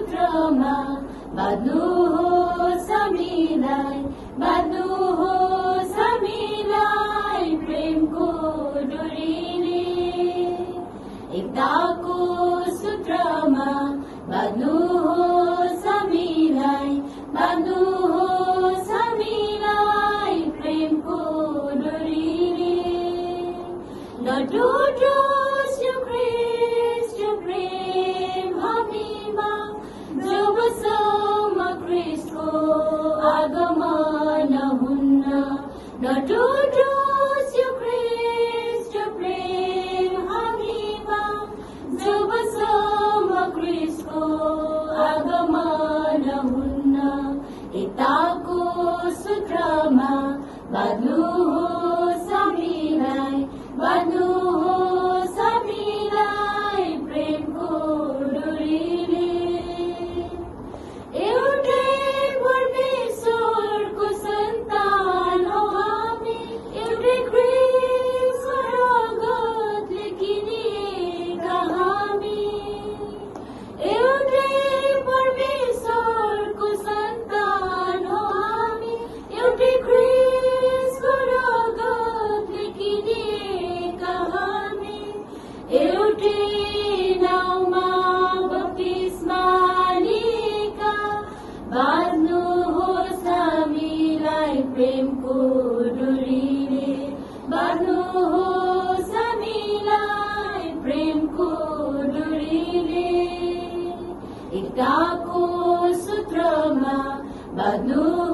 सूत्रमा बाँध्नुहोस् हामीलाई, बाँध्नुहोस् हामीलाई प्रेमको डोरीले। एकताको सूत्रमा बाँध्नुहोस् हामीलाई, बाँध्नुहोस् हामीलाई प्रेमको डोरीले। नटुटोस् यो ख्रीष्ट प्रेम हामीमा, जबसम्म ख्रीष्टको आगमन हुन्न। नटुटोस् यो ख्रीष्ट प्रेम हामीमा, जबसम्म ख्रीष्टको आगमन हुन्न। एकताको सूत्रमा बाँध्नुहोस् हामीलाई, बाँध्नुहोस् हामीलाई प्रेमको डोरीले। एउटै परमेश्वरको सन्तान हौ हामी, एउटै ख्रीष्टको रगतले किनिएका हामी। एउटै परमेश्वरको सन्तान हौ हामी, एउटै ख्रीष्टको रगतले किनिएका हामी। एउटै नाउँमा बप्तिस्मा लिएका, बाँध्नुहोस् हामीलाई प्रेमको डोरीले, बाँध्नुहोस् हामीलाई प्रेमको डोरीले। एकताको सूत्रमा बाँध्नुहोस्